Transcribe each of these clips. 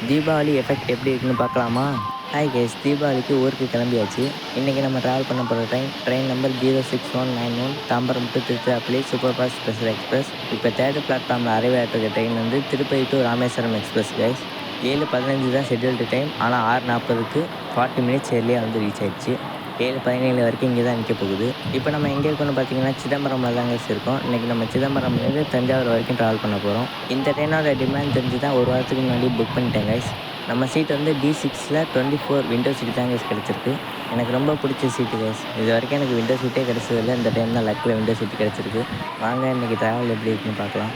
Deepavali effect எப்படி இருக்குன்னு பார்க்கலாமா? ஹாய் கைஸ், தீபாவளிக்கு ஊருக்கு கிளம்பியாச்சு. இன்றைக்கி நம்ம ட்ராவல் பண்ண போகிற train number 06191 Tambaram to Tiruchirappalli super fast special express. இப்போ தேர்டு பிளாட்ஃபார்மில் அரைவ் ஆகிட்டு ட்ரெயின் வந்து Tirupati to Rameswaram express guys. 7:15 தான் ஷெட்யூல்டு டைம், ஆனால் 6:40க்கு 40 மினிட்ஸ் ஏர்லியாக வந்து ரீச் ஆயிடுச்சு. 7:17 வரைக்கும் இங்கே தான் நிற்க போகுது. இப்போ நம்ம எங்கே இருக்கோம்னு பார்த்தீங்கன்னா சிதம்பரமில் தாங்க இருக்கோம். இன்றைக்கி நம்ம சிதம்பரம்லேருந்து தஞ்சாவூர் வரைக்கும் ட்ராவல் பண்ண போகிறோம். இந்த ட்ரெயினோட டிமாண்ட் தெரிஞ்சு தான் ஒரு வாரத்துக்கு முன்னாடி புக் பண்ணிட்டேன் கைஸ். நம்ம சீட் வந்து D6ல் 24 விண்டோ சீட் தான் கைஸ் கிடச்சிருக்கு. எனக்கு ரொம்ப பிடிச்ச சீட்டு கைஸ். இது வரைக்கும் எனக்கு விண்டோ சீட்டே கிடச்சதில்லை. இந்த டைம் தான் லக்கில் விண்டோ சீட்டு கிடச்சிருக்கு. வாங்க இன்றைக்கி ட்ராவல் எப்படி இருக்குன்னு பார்க்கலாம்.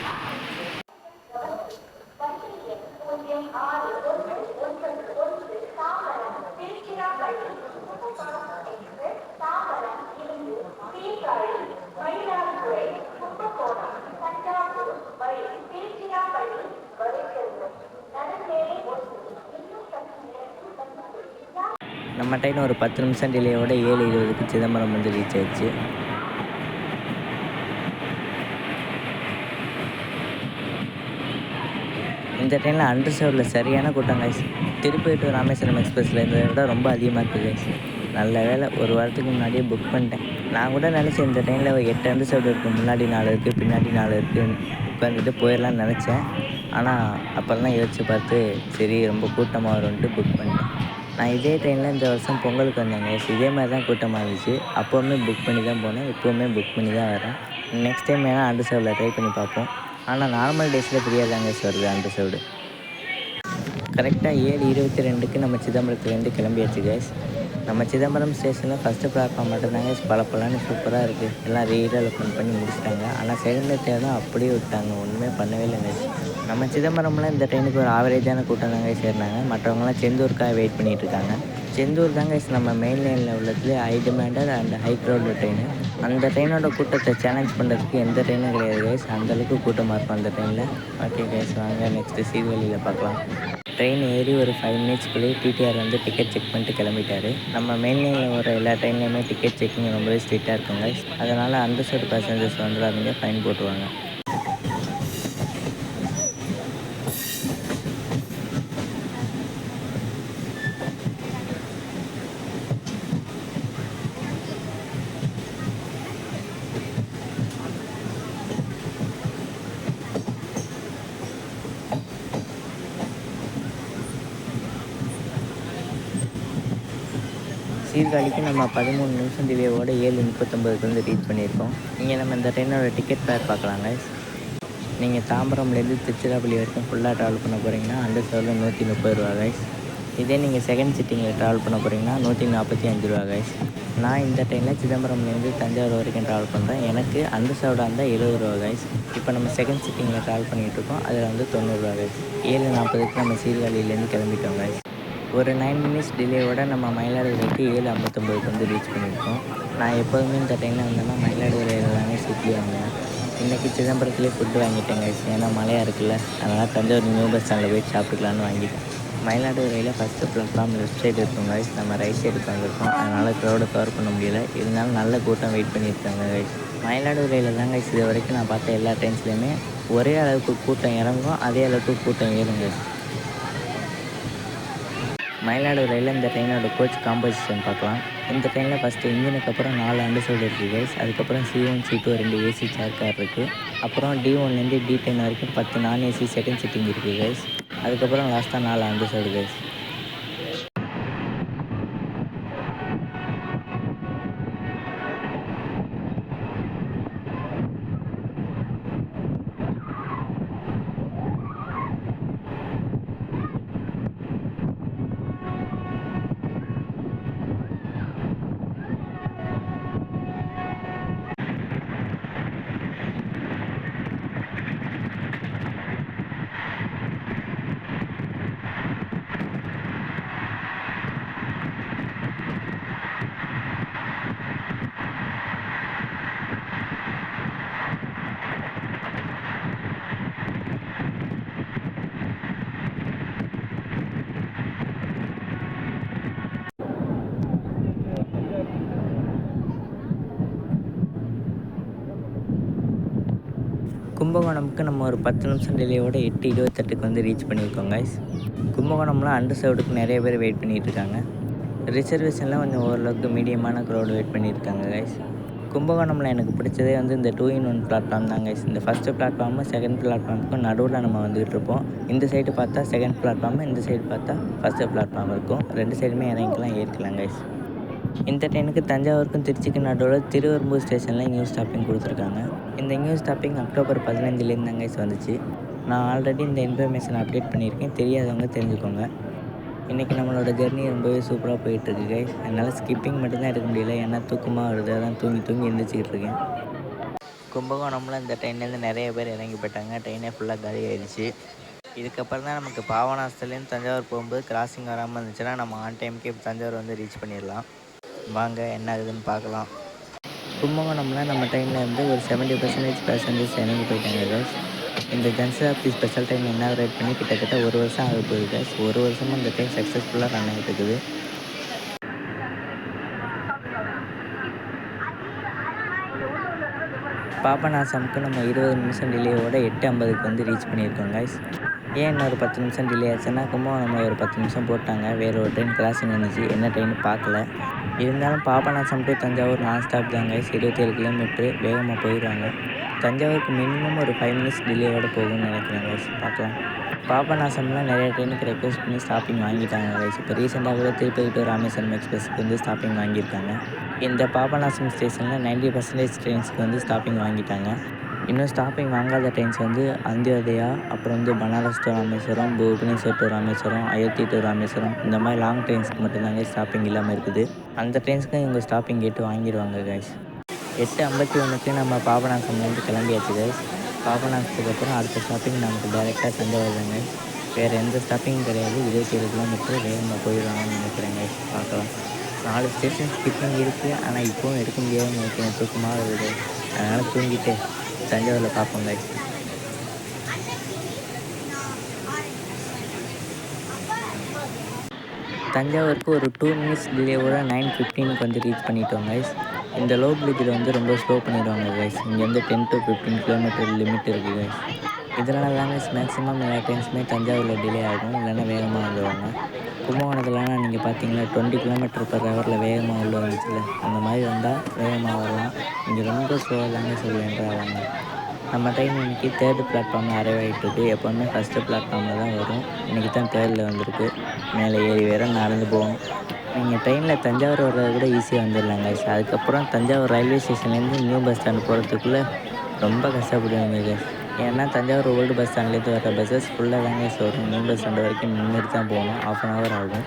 நம்ம ட்ரெயின் ஒரு 10 நிமிஷம் டிலேயோட 7:20க்கு சிதம்பரம் வந்து ரீச் ஆயிடுச்சு. இந்த ட்ரெயினில் அண்டர்சர்வில் சரியான கூட்டம் கைஸ். திருப்பதி டு ராமேஸ்வரம் எக்ஸ்பிரஸில் இருந்ததை விட ரொம்ப அதிகமாக இருக்குது கைஸ். நல்ல வேலை ஒரு வாரத்துக்கு முன்னாடியே புக் பண்ணிட்டேன். நான் கூட நினச்சேன் இந்த ட்ரெயினில் 8 அண்டர்சர்வ் இருக்குது, முன்னாடி 4 இருக்குது, பின்னாடி 4 இருக்குது, உட்காந்துட்டு போயிடலான்னு நினச்சேன். ஆனால் அப்போல்லாம் யோசிச்சு பார்த்து சரி ரொம்ப கூட்டமாக வரும்ன்ட்டு புக் பண்ணிட்டேன். நான் இதே ட்ரெயினில் இந்த வருஷம் பொங்கலுக்கு வந்தேங்க கைஸ். இதே மாதிரி தான் கூட்டமாக இருந்துச்சு. அப்போவுமே புக் பண்ணி தான் போனேன், இப்போவுமே புக் பண்ணி தான் வரேன். நெக்ஸ்ட் டைம் வேணால் அண்டர்சர்வில் ட்ரை பண்ணி பார்ப்போம். ஆனால் நார்மல் டேஸில் ஃப்ரீயாக தாங்க வருது அண்டர்சர்வ்டு. கரெக்டாக 7:22க்கு நம்ம சிதம்பரத்துலேருந்து கிளம்பியாச்சு கைஸ். நம்ம சிதம்பரம் ஸ்டேஷனில் ஃபஸ்ட்டு பிளாட்ஃபார்ம் மட்டும்தாங்க பலப்பலான்னு சூப்பராக இருக்குது. எல்லாம் ரீடெவலப்மெண்ட் பண்ணி முடிச்சிட்டாங்க. ஆனால் செகண்ட் தேர்ட் தான் அப்படியே விட்டாங்க, ஒன்றுமே பண்ணவே இல்லை கைஸ். நம்ம சிதம்பரம்ல இந்த ட்ரெயினுக்கு ஒரு ஆவரேஜான கூட்டம் தாங்க சேர்ந்தாங்க. மற்றவங்களாம் செந்தூருக்காக வெயிட் பண்ணிகிட்டு இருக்காங்க. செந்தூர் தாங்க நம்ம மெயின் லைனில் உள்ளதுலேயே high demanded and high crowd train. அந்த ட்ரெயினோட கூட்டத்தை சேலஞ்ச் பண்ணுறதுக்கு எந்த ட்ரெயினும் கிடையாது கைஸ். அந்தளவுக்கு கூட்டமாக இருக்கும் அந்த ட்ரெயினில். ஓகே கைஸ், வாங்க நெக்ஸ்ட்டு சீர்காழியில் பார்க்கலாம். ட்ரெயின் ஏறி ஒரு 5 மினிட்ஸ்க்குள்ளேயே டிடிஆர் வந்து டிக்கெட் செக் பண்ணிட்டு கிளம்பிட்டாரு. நம்ம மெயின் லைனில் வர எல்லா ட்ரெயின்லையுமே டிக்கெட் செக்கிங் ரொம்பவே ஸ்ட்ரிக்டாக இருக்கும் கைஸ். அதனால் அண்டர்சர்வ்டு பேசஞ்சர்ஸ் வந்துடாதீங்க, ஃபைன் போட்டுருவாங்க. சீர்காழிக்கு நம்ம 13 நிமிஷம் டிலேவோட 7:39க்கு வந்து ரீச் பண்ணியிருக்கோம். இங்கே நம்ம இந்த ட்ரெயினோட டிக்கெட் ஃபேர் பார்க்கலாங்க. நீங்கள் தாம்பரம்லேருந்து திருச்சிராப்பள்ளி வரைக்கும் ஃபுல்லாக ட்ராவல் பண்ண போகிறீங்கன்னா அண்டர்சர்வில் 130 ரூபா கைஸ். இதே நீங்கள் செகண்ட் சிட்டிங்கில் ட்ராவல் பண்ண போகிறீங்கன்னா 145 ரூபா கைஸ். நான் இந்த ட்ரெயினில் சிதம்பரம்லேருந்து தஞ்சாவூர் வரைக்கும் ட்ராவல் பண்ணுறேன். எனக்கு அண்டர்சர்வ்டாக இருந்தால் 70 ரூபா கைஸ். இப்போ நம்ம செகண்ட் சிட்டிங்கில் ட்ராவல் பண்ணிகிட்டு இருக்கோம், அதில் வந்து 90 ரூபா கைஸ். 7:40க்கு நம்ம சீர்காழியிலேருந்து கிளம்பிட்டோம் கைஸ். ஒரு 9 மினிட்ஸ் டிலேவோட நம்ம மயிலாடுதுறைக்கு 7:59க்கு வந்து ரீச் பண்ணியிருக்கோம். நான் எப்போதுமே இந்த ட்ரெயினில் வந்தேன்னா மயிலாடுதுறையில் தானே சீட்லி வாங்குவேன். இன்றைக்கி சிதம்பரத்துலேயே ஃபுட்டு வாங்கிட்டேன் கைஸ். ஏன்னா மழையாக இருக்குல்ல, அதனால் தஞ்சாவூர் நியூ பஸ் ஸ்டாண்டில் போய் சாப்பிட்டுக்கலான்னு வாங்கிட்டேன். மயிலாடுதுறையில் ஃபஸ்ட்டு பிளாட்ஃபார்ம் லெஃப்ட் சைடு இருக்கும் கைஸ். நம்ம ரைட் சைடுக்கு வந்திருக்கோம், அதனால் க்ரௌடை கவர் பண்ண முடியல. இருந்தாலும் நல்ல கூட்டம் வெயிட் பண்ணியிருக்காங்க கைஸ். மயிலாடுதுறையில் தான் கைஸ் இது வரைக்கும் நான் பார்த்த எல்லா ட்ரெயின்ஸ்லையுமே ஒரே அளவுக்கு கூட்டம் இறங்கும், அதே அளவுக்கு கூட்டம் ஏறுங்க. மயிலாடுதுறையில் இந்த ட்ரெயினோட கோச் காம்போசிஷன் பார்க்கலாம். இந்த ட்ரெயினில் ஃபஸ்ட்டு இன்ஜினுக்கு அப்புறம் 4 அண்டர்சர்வ்டு இருக்குது கைஸ். அதுக்கப்புறம் C1 C2 2 ஏசி சேர் கார் இருக்குது. அப்புறம் D1லேருந்து D10 வரைக்கும் 10 நான் ஏசி செகண்ட் சிட்டிங் இருக்குது கைஸ். அதுக்கப்புறம் லாஸ்ட்டாக 4 அண்டர்சர்வ்டு கைஸ். கும்பகோணமுக்கு நம்ம ஒரு 10 நிமிஷம் டிலேயோட 8:28க்கு வந்து ரீச் பண்ணியிருக்கோம் கைஸ். கும்பகோணம்லாம் அன்ரிசர்வ்டுக்கு நிறைய பேர் வெயிட் பண்ணிகிட்டு இருக்காங்க. ரிசர்வேஷன்லாம் கொஞ்சம் ஓரளவுக்கு மீடியமான க்ரௌடு வெயிட் பண்ணியிருக்காங்க கைஸ். கும்பகோணமில் எனக்கு பிடிச்சதே வந்து இந்த 2-in-1 பிளாட்ஃபார்ம் தான் கைஸ். இந்த ஃபஸ்ட்டு பிளாட்ஃபார்மும் செகண்ட் பிளாட்ஃபார்முக்கும் நடுவில் நம்ம வந்துகிட்டு இருப்போம். இந்த சைடு பார்த்தா செகண்ட் பிளாட்ஃபார்மு, இந்த சைடு பார்த்தா ஃபஸ்ட்டு பிளாட்ஃபார்ம் இருக்கும். 2 சைடுமே இறங்கிக்கலாம் ஏறிக்கலாம் கைஸ். இந்த ட்ரெயினுக்கு தஞ்சாவூருக்கும் திருச்சிக்கும் நடுவில் திருவெறும்பூர் ஸ்டேஷனில் நியூ ஸ்டாப்பிங் கொடுத்துருக்காங்க. இந்த நியூ ஸ்டாப்பிங் அக்டோபர் 15லேருந்து தான் கைஸ் வந்துச்சு. நான் ஆல்ரெடி இந்த இன்ஃபர்மேஷன் அப்டேட் பண்ணியிருக்கேன், தெரியாதவங்க தெரிஞ்சுக்கோங்க. இன்றைக்கி நம்மளோட ஜெர்னி ரொம்பவே சூப்பராக போயிட்டுருக்கு கைஸ். என்னால் ஸ்கிப்பிங் மட்டும்தான் எடுக்க முடியல, ஏன்னா தூக்கமாக வருது, அதான் தூங்கி எழுந்திரிச்சிக்கிட்டு இருக்கேன். கும்பகோணமில் இந்த ட்ரெயின்லேருந்து நிறைய பேர் இறங்கி போயிட்டாங்க. ட்ரெயினே ஃபுல்லாக காலி ஆயிடுச்சு. இதுக்கப்புறம் தான் நமக்கு பாபநாசத்துலேருந்து தஞ்சாவூர் போகும்போது கிராசிங் வராமல் இருந்துச்சுன்னா நம்ம ஆன் டைமுக்கே தஞ்சாவூர் வந்து ரீச் பண்ணிடலாம். வாங்க என்ன ஆகுதுன்னு பார்க்கலாம். கும்பகோணமில் நம்ம ட்ரெயினில் இருந்து ஒரு 70% பேசஞ்சர்ஸ் இறங்கி போயிட்டாங்க கைஸ். இந்த ஜன்சதாப்தி ஸ்பெஷல் ட்ரெயின் இனாகரேட் பண்ணி கிட்டத்தட்ட 1 வருஷம் ஆக போகுது கைஸ். 1 வருஷமும் இந்த ட்ரெயின் சக்ஸஸ்ஃபுல்லாக ரன் ஆகிட்டு இருக்குது. பாபநாசமுக்கு நம்ம 20 நிமிஷம் டிலேயோட 8:50க்கு வந்து ரீச் பண்ணியிருக்கோம் கைஸ். ஏன் இன்னொரு 10 நிமிஷம் டிலே ஆச்சுன்னா கும்பகோணமில் ஒரு 10 நிமிஷம் போட்டாங்க. வேறு ஒரு ட்ரெயின் கிராசிங் வந்துச்சு, என்ன ட்ரெயின் பார்க்கல. இருந்தாலும் பாபநாசம் டு தஞ்சாவூர் நான் ஸ்டாப் தான் கைஸ். 27 கிலோமீட்ரு வேகமாக போயிடுவாங்க. தஞ்சாவூருக்கு மினிமம் ஒரு 5 மினிட்ஸ் டிலேயோடு போகும்னு நினைக்கிறேன் கைஸ், பார்க்கலாம். பாபநாசம்லாம் நிறைய ட்ரெயினுக்கு ரெக்வஸ்ட் பண்ணி ஸ்டாப்பிங் வாங்கிட்டாங்க கைஸ். இப்போ ரீசெண்டாக கூட திருப்பதி டு ராமேஸ்வரம் எக்ஸ்பிரஸுக்கு வந்து ஸ்டாப்பிங் வாங்கியிருக்காங்க. இந்த பாபநாசம் ஸ்டேஷனில் 90% ட்ரெயின்ஸுக்கு வந்து ஸ்டாப்பிங் வாங்கிட்டாங்க. இன்னும் ஸ்டாப்பிங் வாங்காத ட்ரெயின்ஸ் வந்து அந்தியோதயா, அப்புறம் வந்து Banaras to Rameswaram, Bhubaneswar to Rameswaram, Ayodhya to Rameswaram, இந்த மாதிரி லாங் ட்ரெயின்ஸ்க்கு மட்டும்தாங்க ஸ்டாப்பிங் இல்லாமல் இருக்குது. அந்த ட்ரெயின்ஸ்க்கு இவங்க ஸ்டாப்பிங் கேட்டு வாங்கிடுவாங்க கைஸ். 8:51க்கு நம்ம பாபநாசம்லேருந்து கிளம்பியாச்சு கைஸ். பாபநாசத்துக்கு அப்புறம் அடுத்த ஸ்டாப்பிங் நமக்கு டேரெக்டாக தஞ்சாவூர் தாங்க. வேறு எந்த ஸ்டாப்பிங்கும் கிடையாது. 27 கிலோமீட்டர் வேகமாக போயிடுவாங்கன்னு நினைக்கிறேன் கைஸ், பார்க்கலாம். 4 ஸ்டேஷன் ஸ்கிப்பிங் இருக்குது, ஆனால் இப்போவும் எடுக்க முடியாதுன்னு நினைக்கிறேன், தூக்கமாக இருக்குது. அதனால் தூங்கிட்டு தஞ்சாவூரில் பார்ப்போம் கைஸ். தஞ்சாவூருக்கு ஒரு 2 மினிட்ஸ் டிலேவோட 9:15க்கு வந்து ரீச் பண்ணிட்டோம் கைஸ். இந்த லோ பிரிட்ஜில் வந்து ரொம்ப ஸ்லோ பண்ணிடுவாங்க கைஸ். இங்கேருந்து 10 to 15 கிலோமீட்டர் லிமிட் இருக்குது கைஸ். இதனால தான் கைஸ் மேக்ஸிமம் எல்லா ட்ரெயின்ஸுமே தஞ்சாவூரில் டிலே ஆகும், இல்லைன்னா வேகமாக வந்துடுவாங்க. கும்பகோணத்துலலாம் நீங்கள் பார்த்தீங்களா 20 km/h வேகமாக உள்ள வந்துச்சுல, அந்த மாதிரி வந்தால் வேகமாக வரலாம். இங்கே ரொம்ப ஸ்லோவாக தாங்க சொல்லுவேன்றாங்க. நம்ம ட்ரெயின் இன்றைக்கி 3rd பிளாட்ஃபார்மில் அரைவ் ஆகிட்டுருக்கு. எப்போவுமே ஃபஸ்ட்டு பிளாட்ஃபார்மில் தான் வரும். இன்றைக்கி தான் 3rd வந்திருக்கு. மேலே ஏறி வேறு நடந்து போகணும். நீங்கள் ட்ரெயினில் தஞ்சாவூர் வர்றது கூட ஈஸியாக வந்துடலாங்க. அதுக்கப்புறம் தஞ்சாவூர் ரயில்வே ஸ்டேஷன்லேருந்து நியூ பஸ் ஸ்டாண்ட் போகிறதுக்குள்ளே ரொம்ப கஷ்டப்படுவீங்க. ஏன்னா தஞ்சாவூர் ஓல்டு பஸ் ஸ்டாண்ட்லேருந்து வர பஸ்ஸஸ் ஃபுல்லாக தாங்க வரும். நியூ பஸ் ஸ்டாண்டு வரைக்கும் நின்றுட்டு தான் போகணும். 1/2 hour ஆகும்.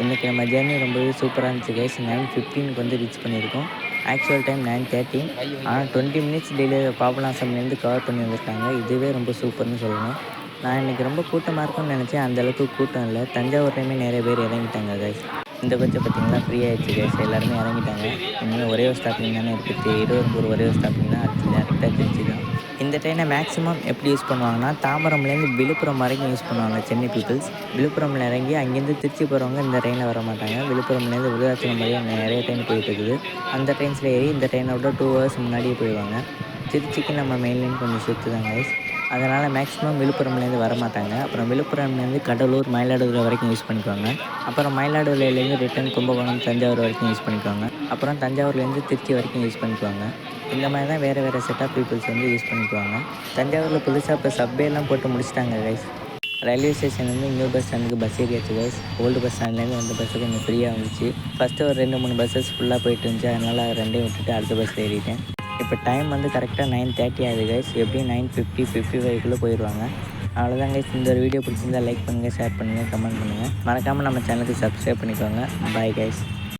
இன்றைக்கி நம்ம ஜேர்னி ரொம்பவே சூப்பராக இருந்துச்சு கைஸ். 9:15க்கு வந்து ரீச் பண்ணியிருக்கோம். Actual time 9:30. ஆனால் 20 மினிட்ஸ் டிலே பாபநாசம்லேருந்து கவர் பண்ணி வந்திருக்காங்க. இதுவே ரொம்ப சூப்பர்னு சொல்லணும். நான் இன்றைக்கி ரொம்ப கூட்டமாக இருக்கும்னு நினச்சேன், அந்தளவுக்கு கூட்டம் இல்லை. தஞ்சாவூர்லேயுமே நிறைய பேர் இறங்கிட்டாங்க கைஸ். இந்த பட்சம் பார்த்திங்கன்னா ஃப்ரீ ஆகிடுச்சு கைஸ். எல்லாருமே இறங்கிட்டாங்க. இனிமேல் ஒரே ஒரு ஸ்டாப்பிங் தானே இருக்குது. திருவெறும்பூர் ஒரே ஒரு ஸ்டாப்பிங் தான், அடுத்து டேரெக்டாக திருச்சி தான். இந்த ட்ரெயினை மேக்ஸிமம் எப்படி யூஸ் பண்ணுவாங்கன்னா தாம்பரம்லேருந்து விழுப்புரம் வரைக்கும் யூஸ் பண்ணுவாங்க சென்னை பீப்புள்ஸ். விழுப்புரமில் இறங்கி அங்கேருந்து திருச்சி போகிறவங்க இந்த ட்ரெயினில் வர மாட்டாங்க. விழுப்புரம்லேருந்து விருதாச்சலம் வரையும் நிறைய ட்ரெயின் போயிட்டு இருக்குது. அந்த ட்ரெயின்ஸில் ஏறி இந்த ட்ரெயினை விட 2 hours முன்னாடியே போயிடுவாங்க. திருச்சிக்கு நம்ம மெயின் லைன் கொஞ்சம் சுற்று தான் கைஸ். அதனால் மேக்ஸிமம் விழுப்புரம்லேருந்து வர மாட்டாங்க. அப்புறம் விழுப்புரம்லேருந்து கடலூர், மயிலாடுதுறை வரைக்கும் யூஸ் பண்ணிக்குவாங்க. அப்புறம் மயிலாடுதுறையிலேருந்து ரிட்டன் கும்பகோணம், தஞ்சாவூர் வரைக்கும் யூஸ் பண்ணிக்குவாங்க. அப்புறம் தஞ்சாவூர்லேருந்து திருச்சி வரைக்கும் யூஸ் பண்ணிக்குவாங்க. இந்த மாதிரி தான் வேறு செட் ஆஃப் பீப்புள்ஸ் வந்து யூஸ் பண்ணிக்குவாங்க. தஞ்சாவூரில் புதுசாக இப்போ சப்பேலாம் போட்டு முடிச்சிட்டாங்க கைஸ். ரயில்வே ஸ்டேஷன்லேருந்து நியூ பஸ் ஸ்டாண்டுக்கு பஸ் ஏறியாச்சு கைஸ். ஓல்டு பஸ் ஸ்டாண்ட்லேருந்து வந்த பஸ்ஸு கொஞ்சம் ஃப்ரீயாக இருந்துச்சு. ஃபஸ்ட்டு ஒரு 2-3 பஸ்ஸஸ் ஃபுல்லாக போயிட்டு இருந்துச்சு. அதனால் 2ஐயும் விட்டுட்டு அடுத்த பஸ்ஸில் ஏறிட்டேன். இப்போ டைம் வந்து கரெக்டாக 9:30 ஆகுது கைஸ். எப்படியும் 9:50, 55க்குள்ளே போயிடுவாங்க. அவ்வளோதான் கைஸ். இந்த ஒரு வீடியோ பிடிச்சிருந்தால் லைக் பண்ணுங்கள், ஷேர் பண்ணுங்கள், கமெண்ட் பண்ணுங்கள். மறக்காமல் நம்ம சேனலுக்கு சப்ஸ்கிரைப் பண்ணிக்கோங்க. Bye guys.